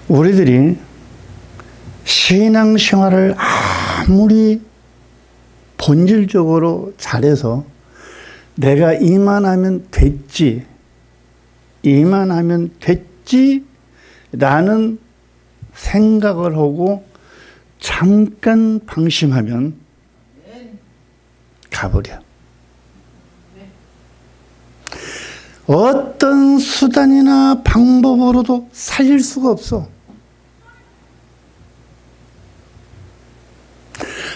우리들이 신앙생활을 아무리 본질적으로 잘해서 내가 이만하면 됐지, 이만하면 됐지 라는 생각을 하고 잠깐 방심하면 가버려. 어떤 수단이나 방법으로도 살릴 수가 없어.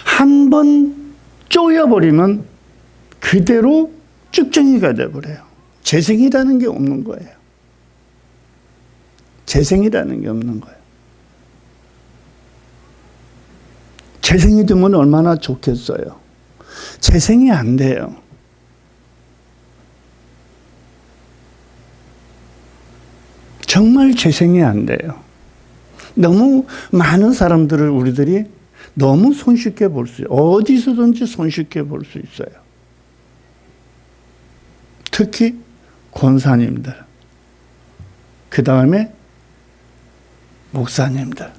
한 번 쪼여버리면 그대로 쭉정이가 돼버려요. 재생이라는 게 없는 거예요. 재생이라는 게 없는 거예요. 재생이 되면 얼마나 좋겠어요. 재생이 안 돼요. 정말 재생이 안 돼요. 너무 많은 사람들을 우리들이 너무 손쉽게 볼 수 있어요. 어디서든지 손쉽게 볼 수 있어요. 특히 권사님들, 그 다음에 목사님들.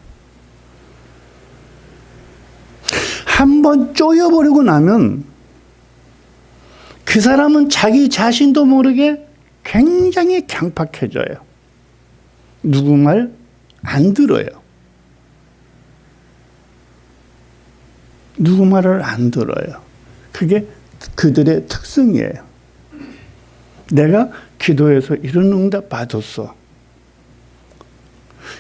한번 쪼여버리고 나면 그 사람은 자기 자신도 모르게 굉장히 강팍해져요. 누구 말 안 들어요. 누구 말을 안 들어요. 그게 그들의 특성이에요. 내가 기도해서 이런 응답 받았어.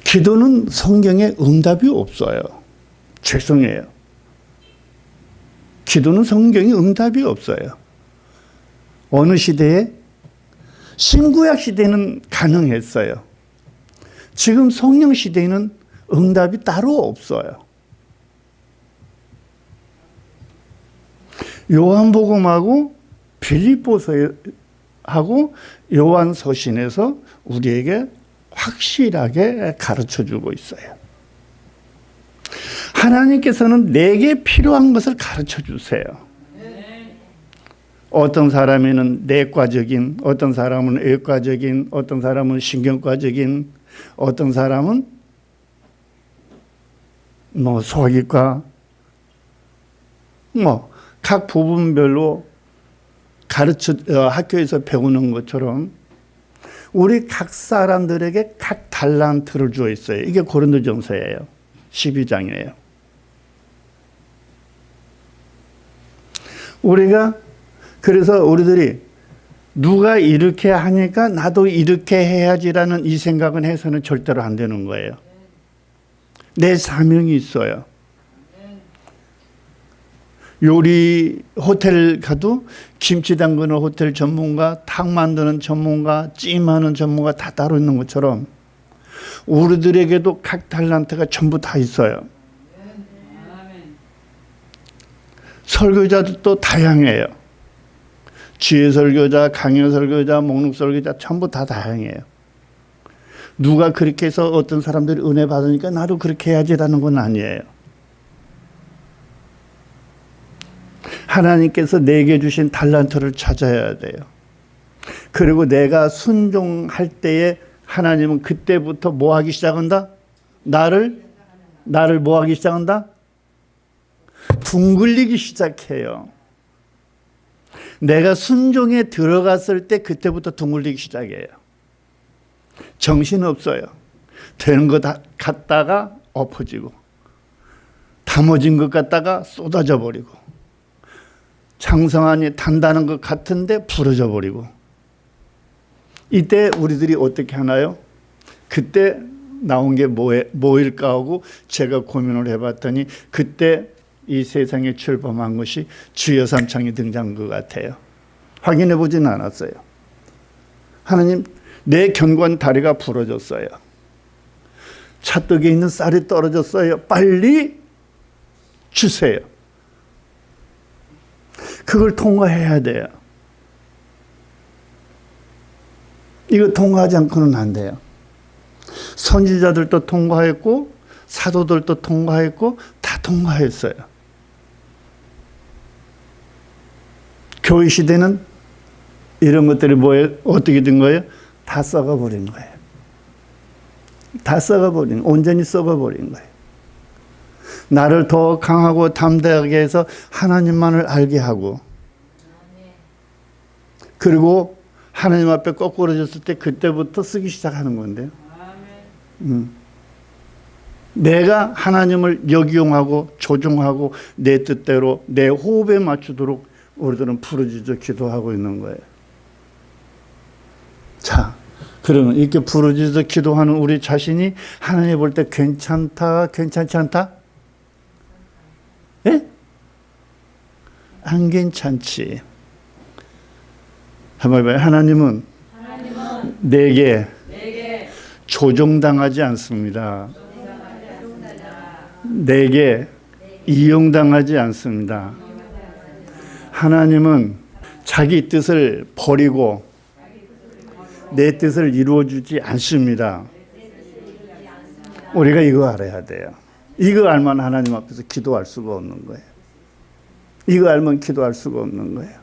기도는 성경에 응답이 없어요. 죄송해요. 기도는 성경에 응답이 없어요. 어느 시대에? 신구약 시대는 가능했어요. 지금 성령 시대에는 응답이 따로 없어요. 요한복음하고 빌립보서하고 요한서신에서 우리에게 확실하게 가르쳐주고 있어요. 하나님께서는 내게 필요한 것을 가르쳐주세요. 어떤 사람에는 내과적인, 어떤 사람은 외과적인, 어떤 사람은 신경과적인, 어떤 사람은 소화기과, 각 부분별로 학교에서 배우는 것처럼 우리 각 사람들에게 각 달란트를 주어 있어요. 이게 고린도전서예요. 12장이에요. 그래서 우리들이 누가 이렇게 하니까 나도 이렇게 해야지라는 이 생각은 해서는 절대로 안 되는 거예요. 내 사명이 있어요. 요리 호텔 가도 김치 담그는 호텔 전문가, 탕 만드는 전문가, 찜하는 전문가 다 따로 있는 것처럼 우리들에게도 각 달란트가 전부 다 있어요. 설교자도 다양해요. 지혜 설교자, 강연 설교자, 목록 설교자 전부 다 다양해요. 누가 그렇게 해서 어떤 사람들이 은혜 받으니까 나도 그렇게 해야지라는 건 아니에요. 하나님께서 내게 주신 달란트를 찾아야 돼요. 그리고 내가 순종할 때에 하나님은 그때부터 뭐 하기 시작한다? 나를 뭐 하기 시작한다? 둥글리기 시작해요. 내가 순종에 들어갔을 때 그때부터 둥글리기 시작해요. 정신없어요. 되는 것 같다가 엎어지고, 담아진 것 같다가 쏟아져 버리고, 장성하니 단단한 것 같은데 부러져 버리고. 이때 우리들이 어떻게 하나요? 그때 나온 게 뭐일까 하고 제가 고민을 해봤더니 그때 이 세상에 출범한 것이 주여 삼창이 등장한 것 같아요. 확인해 보지는 않았어요. 하나님, 내 견고한 다리가 부러졌어요. 찻떡에 있는 쌀이 떨어졌어요. 빨리 주세요. 그걸 통과해야 돼요. 이거 통과하지 않고는 안 돼요. 선지자들도 통과했고 사도들도 통과했고 다 통과했어요. 교회 시대는 이런 것들이 어떻게 된 거예요? 다 썩어버린 거예요. 다 썩어버린, 온전히 썩어버린 거예요. 나를 더 강하고 담대하게 해서 하나님만을 알게 하고, 그리고 하나님 앞에 거꾸로졌을 때 그때부터 쓰기 시작하는 건데요. 내가 하나님을 역용하고 조종하고 내 뜻대로 내 호흡에 맞추도록 우리들은 부르짖어 기도하고 있는 거예요. 자, 그러면 이렇게 부르짖어 기도하는 우리 자신이 하나님 볼 때 괜찮다, 괜찮지 않다? 예? 안 괜찮지. 한번 해봐요. 하나님은 내게 조종당하지 않습니다. 내게 이용당하지 않습니다. 하나님은 자기 뜻을 버리고 내 뜻을 이루어주지 않습니다. 우리가 이거 알아야 돼요. 이거 알면 하나님 앞에서 기도할 수가 없는 거예요. 이거 알면 기도할 수가 없는 거예요.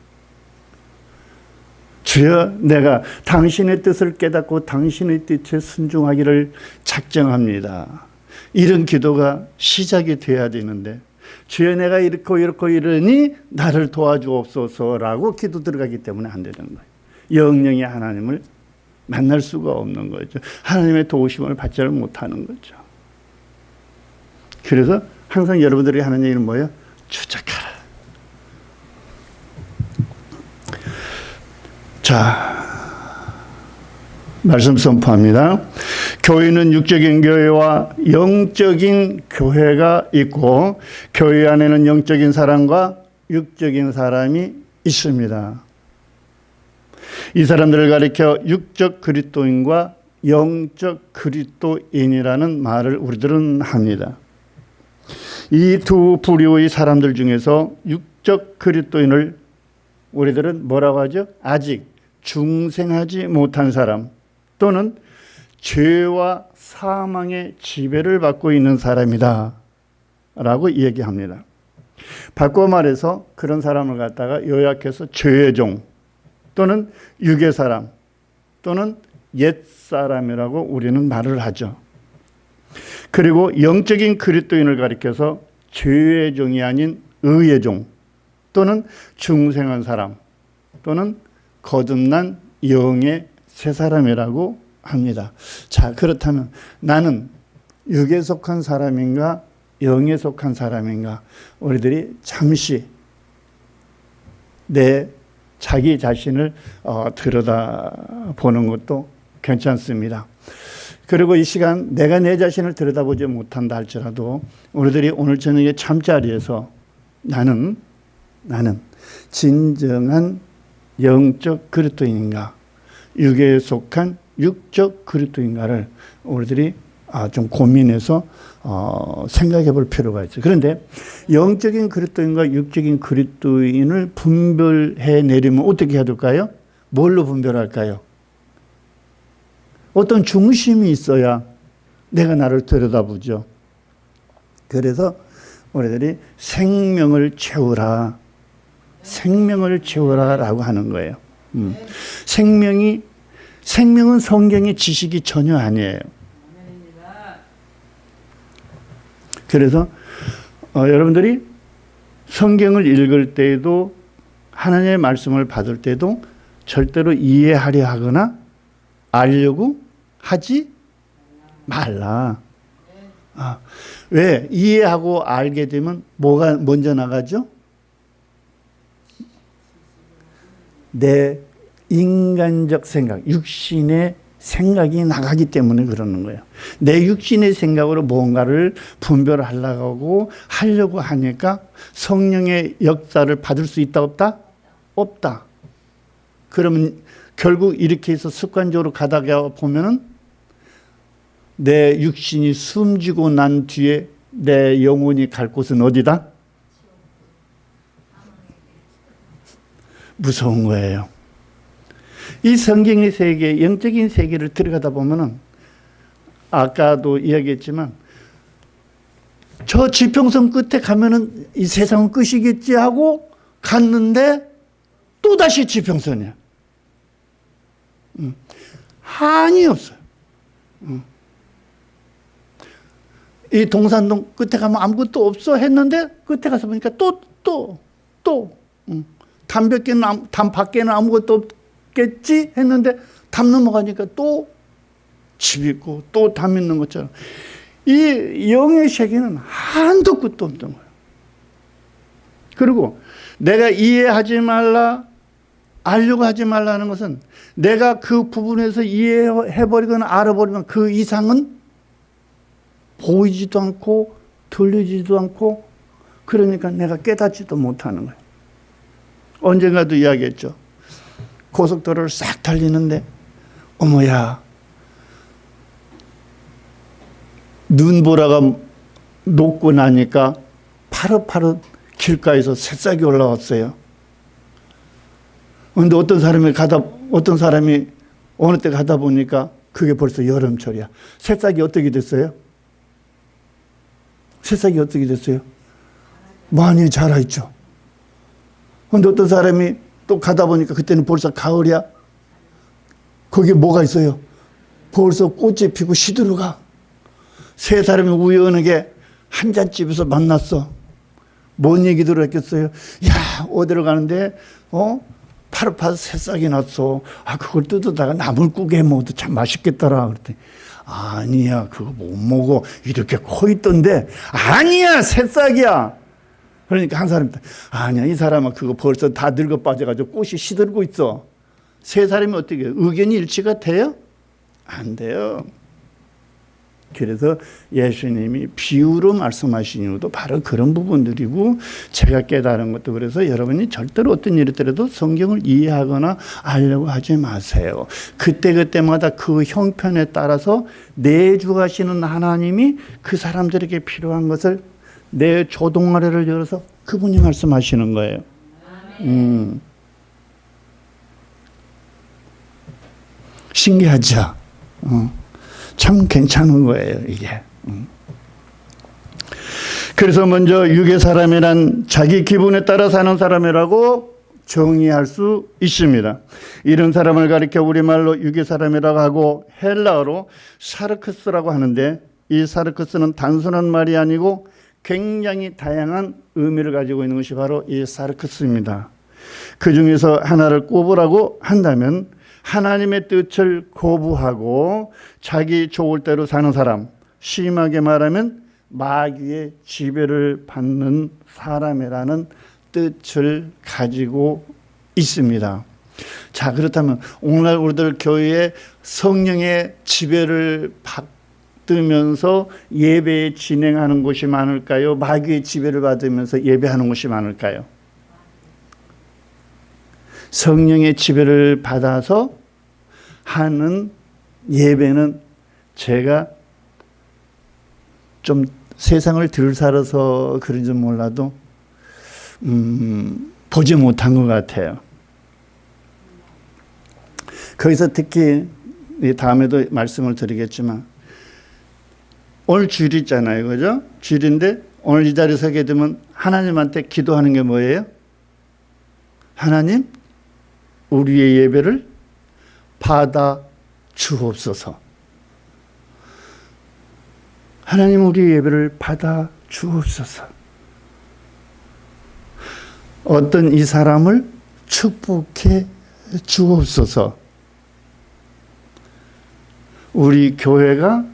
주여, 내가 당신의 뜻을 깨닫고 당신의 뜻에 순종하기를 작정합니다. 이런 기도가 시작이 돼야 되는데, 주여 내가 이렇고 이러니 나를 도와주옵소서라고 기도 들어가기 때문에 안 되는 거예요. 영영의 하나님을 만날 수가 없는 거죠. 하나님의 도우심을 받지를 못하는 거죠. 그래서 항상 여러분들이 하는 얘기는 뭐예요? 추적하라. 자, 말씀 선포합니다. 교회는 육적인 교회와 영적인 교회가 있고, 교회 안에는 영적인 사람과 육적인 사람이 있습니다. 이 사람들을 가리켜 육적 그리스도인과 영적 그리스도인이라는 말을 우리들은 합니다. 이 두 부류의 사람들 중에서 육적 그리스도인을 우리들은 뭐라고 하죠? 아직 중생하지 못한 사람, 또는 죄와 사망의 지배를 받고 있는 사람이다 라고 얘기합니다. 바꿔 말해서 그런 사람을 갖다가 요약해서 죄의 종, 또는 육의 사람, 또는 옛 사람이라고 우리는 말을 하죠. 그리고 영적인 그리스도인을 가리켜서 죄의 종이 아닌 의의 종, 또는 중생한 사람, 또는 거듭난 영의 새 사람이라고 합니다. 자, 그렇다면 나는 육에 속한 사람인가 영에 속한 사람인가, 우리들이 잠시 내 자기 자신을 들여다보는 것도 괜찮습니다. 그리고 이 시간 내가 내 자신을 들여다보지 못한다 할지라도 우리들이 오늘 저녁에 잠자리에서 나는 진정한 영적 그리스도인인가, 육에 속한 육적 그리스도인가를 우리들이 좀 고민해서 생각해 볼 필요가 있어요. 그런데 영적인 그리스도인과 육적인 그리스도인을 분별해 내리면 어떻게 해야 될까요? 뭘로 분별할까요? 어떤 중심이 있어야 내가 나를 들여다보죠. 그래서 우리들이 생명을 채우라, 생명을 채우라라고 하는 거예요. 생명은 성경의 지식이 전혀 아니에요. 그래서 여러분들이 성경을 읽을 때에도 하나님의 말씀을 받을 때도 절대로 이해하려 하거나 알려고 하지 말라. 왜? 이해하고 알게 되면 뭐가 먼저 나가죠? 내 인간적 생각, 육신의 생각이 나가기 때문에 그러는 거예요. 내 육신의 생각으로 뭔가를 분별하려고 하려고 하니까 성령의 역사를 받을 수 있다 없다? 없다. 그러면 결국 이렇게 해서 습관적으로 가다가 보면은 내 육신이 숨지고 난 뒤에 내 영혼이 갈 곳은 어디다? 무서운 거예요. 이 성경의 세계, 영적인 세계를 들어가다 보면은 아까도 이야기했지만 저 지평선 끝에 가면은 이 세상은 끝이겠지 하고 갔는데 또다시 지평선이야. 한이 없어요. 이 동산동 끝에 가면 아무것도 없어 했는데 끝에 가서 보니까 또 담 밖에는 아무것도 없겠지 했는데 담 넘어가니까 또 집 있고 또 담 있는 것처럼 이 영의 세계는 한도 끝도 없던 거예요. 그리고 내가 이해하지 말라, 알려고 하지 말라는 것은 내가 그 부분에서 이해해버리거나 알아버리면 그 이상은 보이지도 않고 들리지도 않고 그러니까 내가 깨닫지도 못하는 거예요. 언젠가도 이야기했죠. 고속도로를 싹 달리는데 어머야 눈보라가 녹고 나니까 파릇파릇 길가에서 새싹이 올라왔어요. 그런데 어떤 사람이 어느 때 가다 보니까 그게 벌써 여름철이야. 새싹이 어떻게 됐어요? 새싹이 어떻게 됐어요? 많이 자라있죠. 그런데 어떤 사람이 또 가다 보니까 그때는 벌써 가을이야. 거기에 뭐가 있어요? 벌써 꽃이 피고 시들어가. 세 사람이 우연하게 한 잔집에서 만났어. 뭔 얘기 들었겠어요? 야, 어디로 가는데 파릇파릇 새싹이 났어. 그걸 뜯어다가 나물국에 먹어도 참 맛있겠더라. 그랬더니 아니야, 그거 못 먹어. 이렇게 커 있던데. 아니야, 새싹이야. 그러니까 한 사람이 아니야, 이 사람은 그거 벌써 다 늙어 빠져가지고 꽃이 시들고 있어. 세 사람이 어떻게 해요? 의견이 일치가 돼요? 안 돼요. 그래서 예수님이 비유로 말씀하신 이유도 바로 그런 부분들이고 제가 깨달은 것도 그래서 여러분이 절대로 어떤 일이 있더라도 성경을 이해하거나 알려고 하지 마세요. 그때그때마다 그 형편에 따라서 내주하시는 하나님이 그 사람들에게 필요한 것을 내 조동아래를 열어서 그분이 말씀하시는 거예요. 신기하죠? 참 괜찮은 거예요, 이게. 그래서 먼저 육의 사람이란 자기 기분에 따라 사는 사람이라고 정의할 수 있습니다. 이런 사람을 가리켜 우리말로 육의 사람이라고 하고 헬라어로 사르크스라고 하는데 이 사르크스는 단순한 말이 아니고 굉장히 다양한 의미를 가지고 있는 것이 바로 이 사르크스입니다. 그 중에서 하나를 꼽으라고 한다면 하나님의 뜻을 거부하고 자기 좋을 대로 사는 사람, 심하게 말하면 마귀의 지배를 받는 사람이라는 뜻을 가지고 있습니다. 자, 그렇다면 오늘날 우리들 교회에 성령의 지배를 받으면서 예배 진행하는 곳이 많을까요? 마귀의 지배를 받으면서 예배하는 곳이 많을까요? 성령의 지배를 받아서 하는 예배는 제가 좀 세상을 덜 살아서 그런지 몰라도 보지 못한 것 같아요. 거기서 특히 다음에도 말씀을 드리겠지만 오늘 주일 있잖아요. 그죠? 주일인데 오늘 이 자리에 서게 되면 하나님한테 기도하는 게 뭐예요? 하나님, 우리의 예배를 받아 주옵소서. 하나님, 우리의 예배를 받아 주옵소서. 어떤 이 사람을 축복해 주옵소서. 우리 교회가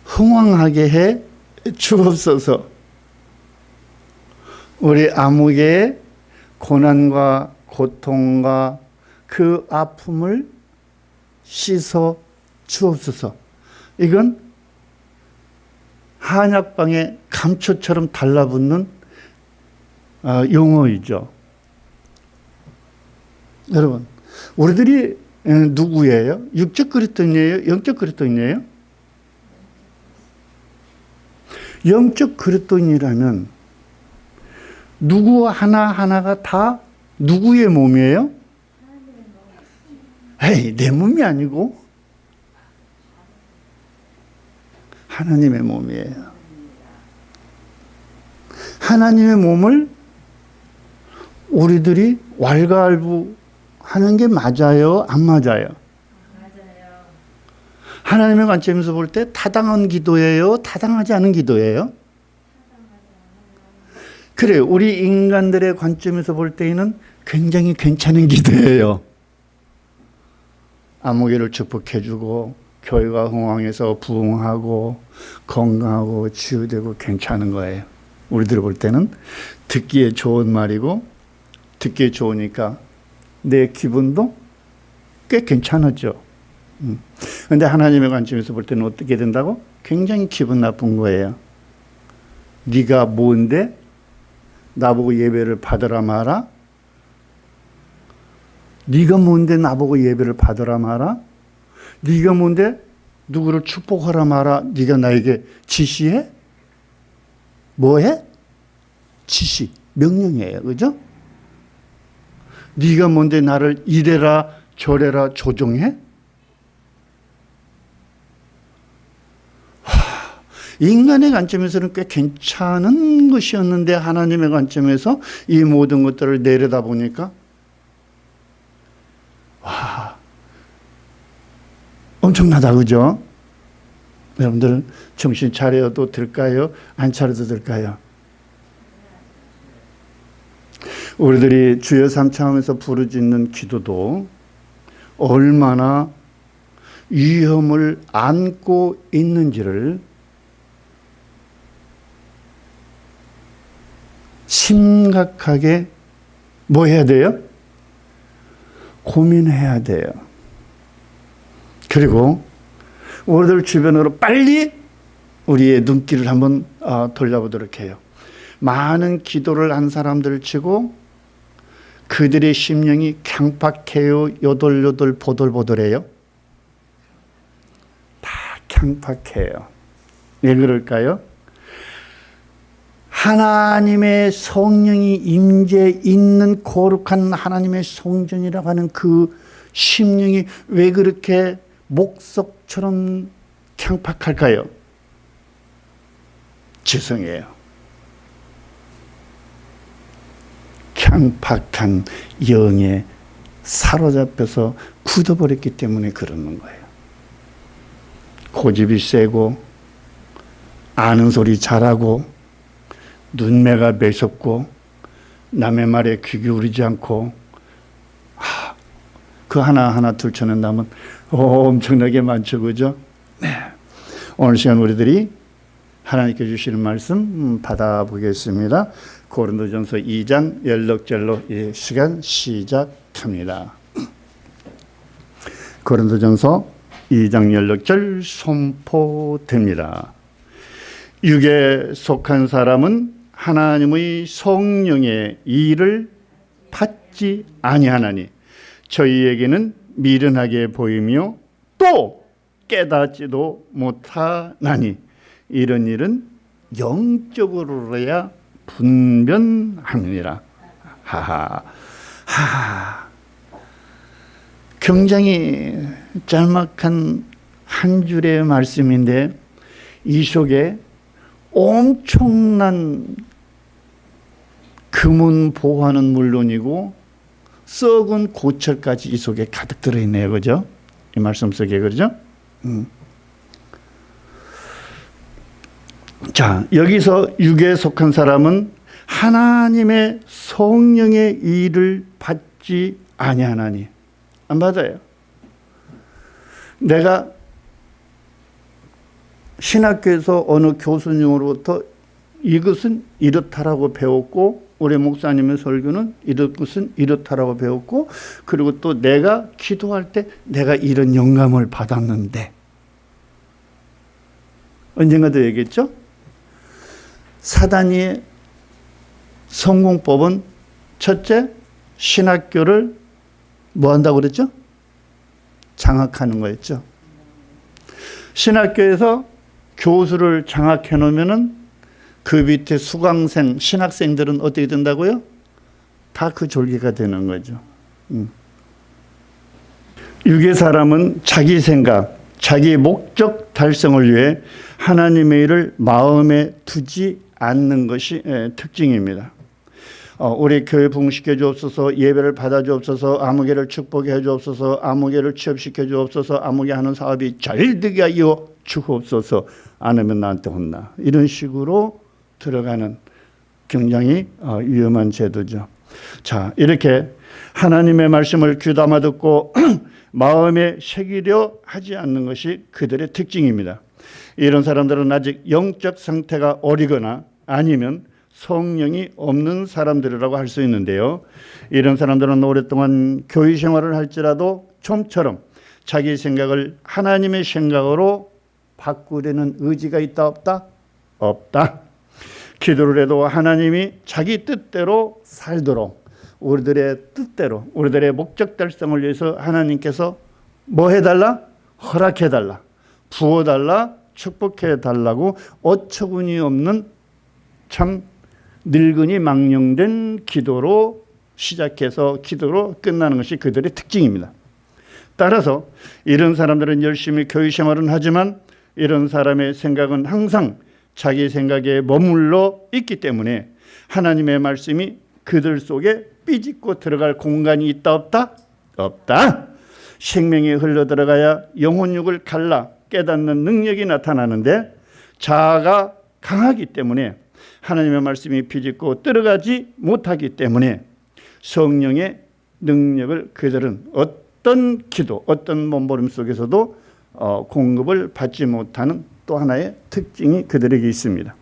흥왕하게 해 주옵소서. 우리 아무개의 고난과 고통과 그 아픔을 씻어 주옵소서. 이건 한약방에 감초처럼 달라붙는 용어이죠. 여러분, 우리들이 누구예요? 육적 그리스도인이에요? 영적 그리스도인이에요? 영적 그리스도인이라면 누구 하나하나가 다 누구의 몸이에요? 에이, 내 몸이 아니고 하나님의 몸이에요. 하나님의 몸을 우리들이 왈가왈부 하는 게 맞아요? 안 맞아요? 맞아요. 하나님의 관점에서 볼 때 타당한 기도예요? 타당하지 않은 기도예요? 그래요. 우리 인간들의 관점에서 볼 때에는 굉장히 괜찮은 기도예요. 아무개를 축복해주고 교회가 흥왕해서 부흥하고 건강하고 치유되고 괜찮은 거예요. 우리들 볼 때는 듣기에 좋은 말이고 듣기에 좋으니까 내 기분도 꽤 괜찮았죠. 그런데 하나님의 관점에서 볼 때는 어떻게 된다고? 굉장히 기분 나쁜 거예요. 네가 뭔데 나보고 예배를 받으라 마라? 네가 뭔데 나보고 예배를 받으라 마라? 네가 뭔데 누구를 축복하라 마라? 네가 나에게 지시해? 뭐해? 지시, 명령이에요. 그죠? 네가 뭔데 나를 이래라 저래라 조종해? 인간의 관점에서는 꽤 괜찮은 것이었는데 하나님의 관점에서 이 모든 것들을 내려다보니까 와, 엄청나다. 그죠? 여러분들 정신 차려도 될까요? 안 차려도 될까요? 우리들이 주여 삼창하면서 부르짖는 기도도 얼마나 위험을 안고 있는지를 심각하게 뭐 해야 돼요? 고민해야 돼요. 그리고 우리들 주변으로 빨리 우리의 눈길을 한번 돌려보도록 해요. 많은 기도를 한 사람들 치고 그들의 심령이 강팍해요? 요돌요돌 보돌보돌해요? 다 강팍해요. 왜 그럴까요? 하나님의 성령이 임재 있는 거룩한 하나님의 성전이라고 하는 그 심령이 왜 그렇게 목석처럼 강팍할까요? 죄송해요. 강팍한 영에 사로잡혀서 굳어버렸기 때문에 그러는 거예요. 고집이 세고 아는 소리 잘하고 눈매가 매섭고 남의 말에 귀 기울이지 않고 그 하나하나 들춰낸다면 엄청나게 많죠. 그죠? 네. 오늘 시간 우리들이 하나님께 주시는 말씀 받아보겠습니다. 고린도전서 2장 연락절로 이 시간 시작합니다. 고린도전서 2장 연락절 선포됩니다. 육에 속한 사람은 하나님의 성령의 일을 받지 아니하나니 저희에게는 미련하게 보이며 또 깨닫지도 못하나니 이런 일은 영적으로야 분변하느니라. 하하. 굉장히 짤막한 한 줄의 말씀인데 이 속에 엄청난 금은 보화는 물론이고 썩은 고철까지 이 속에 가득 들어있네요. 그죠? 이 말씀 속에. 그죠? 자, 여기서 육에 속한 사람은 하나님의 성령의 일을 받지 아니하나니. 안 받아요. 내가 신학교에서 어느 교수님으로부터 이것은 이렇다라고 배웠고 우리 목사님의 설교는 이것은 이렇다라고 배웠고 그리고 또 내가 기도할 때 내가 이런 영감을 받았는데 언젠가도 얘기했죠? 사단이 성공법은 첫째 신학교를 뭐 한다고 그랬죠? 장악하는 거였죠. 신학교에서 교수를 장악해 놓으면은 그 밑에 수강생, 신학생들은 어떻게 된다고요? 다 그 졸개가 되는 거죠. 육의 사람은 자기 생각, 자기 목적 달성을 위해 하나님의 일을 마음에 두지 않는 것이 특징입니다. 우리 교회 부흥시켜 주옵소서, 예배를 받아 주옵소서, 아무개를 축복해 주옵소서, 아무개를 취업시켜 주옵소서, 아무개 하는 사업이 잘 되게 하여 주옵소서, 안 하면 나한테 혼나. 이런 식으로 들어가는 굉장히 위험한 제도죠. 자, 이렇게 하나님의 말씀을 귀담아 듣고 마음에 새기려 하지 않는 것이 그들의 특징입니다. 이런 사람들은 아직 영적 상태가 어리거나 아니면 성령이 없는 사람들이라고 할 수 있는데요. 이런 사람들은 오랫동안 교회 생활을 할지라도 좀처럼 자기 생각을 하나님의 생각으로 바꾸려는 의지가 있다 없다? 없다. 기도를 해도 하나님이 자기 뜻대로 살도록, 우리들의 뜻대로, 우리들의 목적 달성을 위해서 하나님께서 뭐 해달라? 허락해달라, 부어달라, 축복해달라고 어처구니 없는 참 늙은이 망령된 기도로 시작해서 기도로 끝나는 것이 그들의 특징입니다. 따라서 이런 사람들은 열심히 교회 생활은 하지만 이런 사람의 생각은 항상 자기 생각에 머물러 있기 때문에 하나님의 말씀이 그들 속에 삐집고 들어갈 공간이 있다 없다? 없다. 생명이 흘러들어가야 영혼육을 갈라 깨닫는 능력이 나타나는데 자아가 강하기 때문에 하나님의 말씀이 비집고 들어가지 못하기 때문에 성령의 능력을 그들은 어떤 기도, 어떤 몸부림 속에서도 공급을 받지 못하는 또 하나의 특징이 그들에게 있습니다.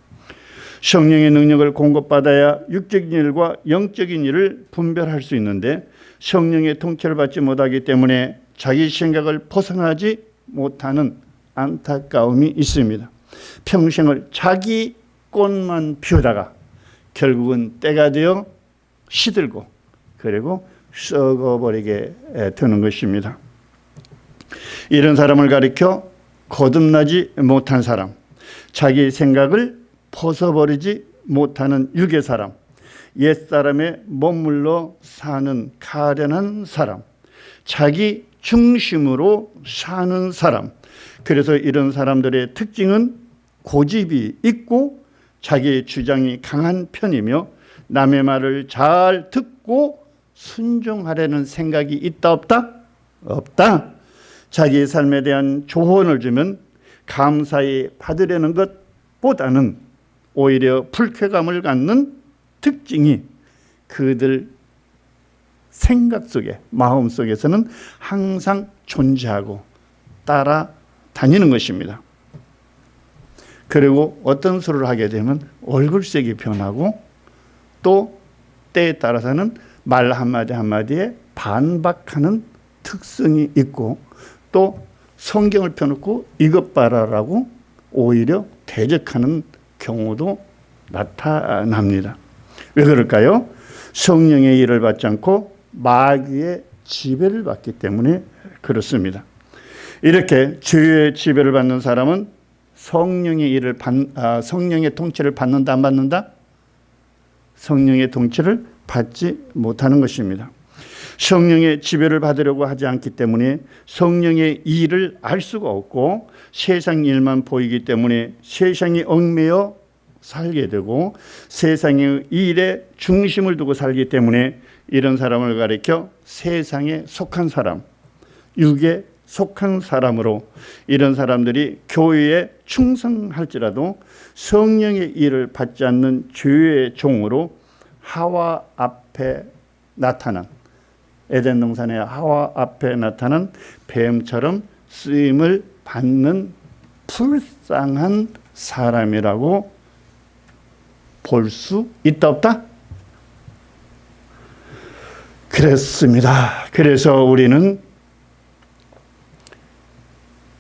성령의 능력을 공급받아야 육적인 일과 영적인 일을 분별할 수 있는데 성령의 통치를 받지 못하기 때문에 자기 생각을 벗어나지 못하는 안타까움이 있습니다. 평생을 자기 꽃만 피우다가 결국은 때가 되어 시들고 그리고 썩어버리게 되는 것입니다. 이런 사람을 가리켜 거듭나지 못한 사람, 자기 생각을 벗어버리지 못하는 육의 사람, 옛사람에 머물러 사는 가련한 사람, 자기 중심으로 사는 사람. 그래서 이런 사람들의 특징은 고집이 있고 자기의 주장이 강한 편이며 남의 말을 잘 듣고 순종하려는 생각이 있다 없다? 없다. 자기의 삶에 대한 조언을 주면 감사히 받으려는 것보다는 오히려 불쾌감을 갖는 특징이 그들 생각 속에, 마음 속에서는 항상 존재하고 따라다니는 것입니다. 그리고 어떤 소리를 하게 되면 얼굴색이 변하고 또 때에 따라서는 말 한마디 한마디에 반박하는 특성이 있고 또 성경을 펴놓고 이것 봐라라고 오히려 대적하는 경우도 나타납니다. 왜 그럴까요? 성령의 일을 받지 않고 마귀의 지배를 받기 때문에 그렇습니다. 이렇게 주의 지배를 받는 사람은 성령의 통치를 받는다 안 받는다? 성령의 통치를 받지 못하는 것입니다. 성령의 지배를 받으려고 하지 않기 때문에 성령의 일을 알 수가 없고 세상 일만 보이기 때문에 세상에 얽매여 살게 되고 세상의 일에 중심을 두고 살기 때문에 이런 사람을 가리켜 세상에 속한 사람, 육에 속한 사람으로 이런 사람들이 교회에 충성할지라도 성령의 일을 받지 않는 죄의 종으로 하와 앞에 나타난 에덴 동산의 하와 앞에 나타난 뱀처럼 쓰임을 받는 불쌍한 사람이라고 볼 수 있다 없다? 그렇습니다. 그래서 우리는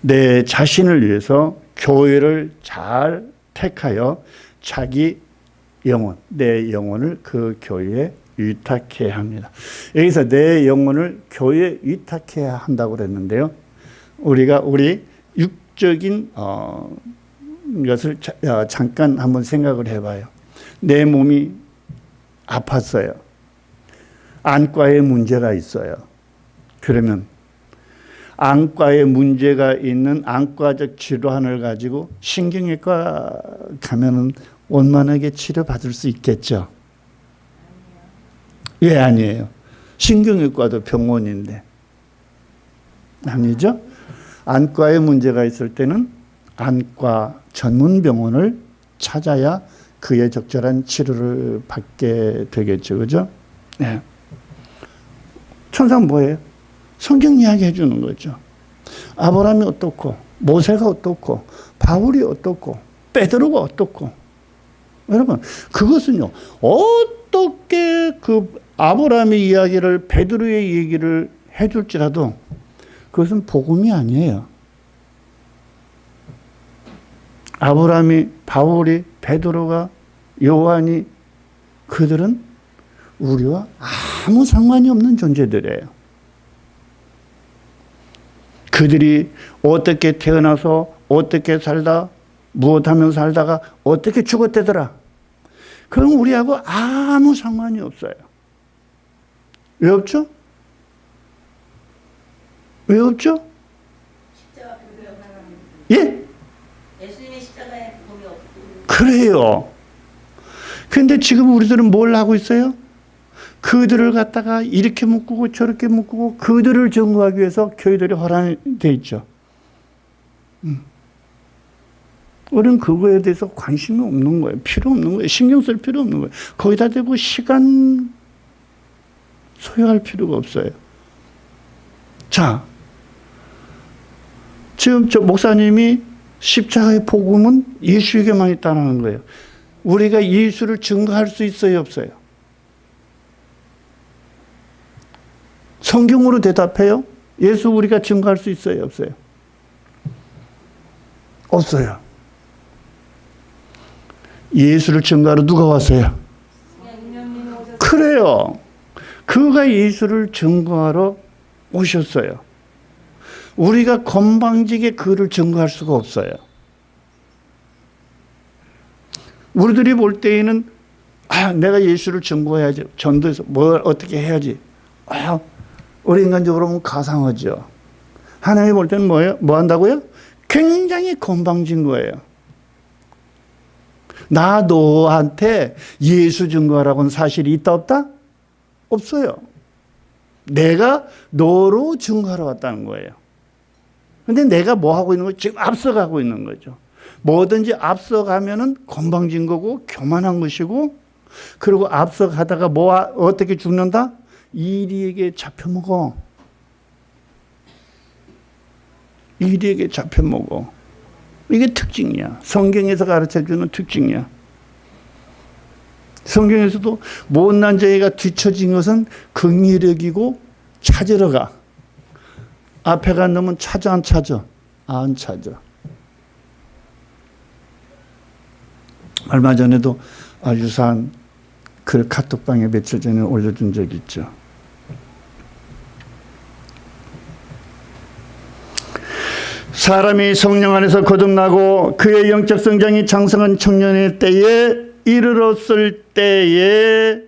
내 자신을 위해서 교회를 잘 택하여 자기 영혼, 내 영혼을 그 교회에 위탁해야 합니다. 여기서 내 영혼을 교회에 위탁해야 한다고 그랬는데요. 우리가 우리 육적인 것을 잠깐 한번 생각을 해봐요. 내 몸이 아팠어요. 안과에 문제가 있어요. 그러면 안과에 문제가 있는 안과적 질환을 가지고 신경외과 가면은 원만하게 치료받을 수 있겠죠. 왜 아니에요? 신경외과도 병원인데. 아니죠? 안과에 문제가 있을 때는 안과 전문 병원을 찾아야 그에 적절한 치료를 받게 되겠죠. 그죠? 네. 천사는 뭐예요? 성경 이야기 해주는 거죠. 아브라함이 어떻고, 모세가 어떻고, 바울이 어떻고, 베드로가 어떻고. 여러분, 그것은요, 어떻게 그 아브라함의 이야기를, 베드로의 얘기를 해줄지라도 그것은 복음이 아니에요. 아브라함이, 바울이, 베드로가, 요한이, 그들은 우리와 아무 상관이 없는 존재들이에요. 그들이 어떻게 태어나서 어떻게 살다 무엇하며 살다가 어떻게 죽었대더라. 그건 우리하고 아무 상관이 없어요. 왜 없죠? 왜 없죠? 십자가 복음이 없나요? 예? 예수님의 십자가에 복음이 없고. 그래요. 근데 지금 우리들은 뭘 하고 있어요? 그들을 갖다가 이렇게 묶고 저렇게 묶고 그들을 증거하기 위해서 교회들이 허락되어 있죠. 우리는 그거에 대해서 관심이 없는 거예요. 필요 없는 거예요. 신경 쓸 필요 없는 거예요. 거기다 대고 시간 소요할 필요가 없어요. 자, 지금 저 목사님이 십자가의 복음은 예수에게만 있다는 거예요. 우리가 예수를 증거할 수 있어요, 없어요? 성경으로 대답해요. 예수 우리가 증거할 수 있어요, 없어요? 없어요. 예수를 증거하러 누가 왔어요? 그래요. 그가 예수를 증거하러 오셨어요. 우리가 건방지게 그를 증거할 수가 없어요. 우리들이 볼 때에는 내가 예수를 증거해야지. 전도해서 뭘 어떻게 해야지. 우리 인간적으로 보면 가상하죠. 하나님이 볼 때는 뭐예요? 뭐 한다고요? 굉장히 건방진 거예요. 나 너한테 예수 증거하라고는 사실이 있다 없다? 없어요. 내가 너로 증거하러 왔다는 거예요. 근데 내가 뭐 하고 있는 거예요? 지금 앞서가고 있는 거죠. 뭐든지 앞서가면은 건방진 거고 교만한 것이고, 그리고 앞서가다가 어떻게 죽는다? 이리에게 잡혀먹어. 이리에게 잡혀먹어. 이게 특징이야. 성경에서 가르쳐주는 특징이야. 성경에서도 못난 자가 뒤처진 것은 긍휼력이고 찾으러 가. 앞에 간 놈은 찾아 안 찾아? 안 찾아. 얼마 전에도 유사한 글 카톡방에 며칠 전에 올려준 적이 있죠. 사람이 성령 안에서 거듭나고 그의 영적 성장이 장성한 청년의 때에 이르렀을 때에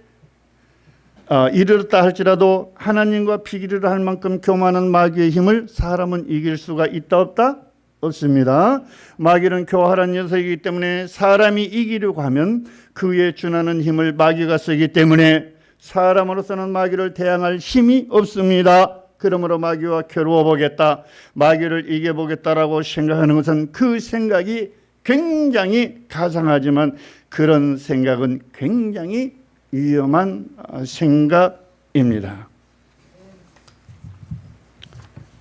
이르렀다 할지라도 하나님과 비교를 할 만큼 교만한 마귀의 힘을 사람은 이길 수가 있다 없다? 없습니다. 마귀는 교활한 녀석이기 때문에 사람이 이기려고 하면 그에 준하는 힘을 마귀가 쓰기 때문에 사람으로서는 마귀를 대항할 힘이 없습니다. 그러므로 마귀와 겨루어 보겠다, 마귀를 이겨보겠다라고 생각하는 것은 그 생각이 굉장히 가상하지만 그런 생각은 굉장히 위험한 생각입니다.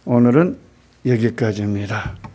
오늘은 여기까지입니다.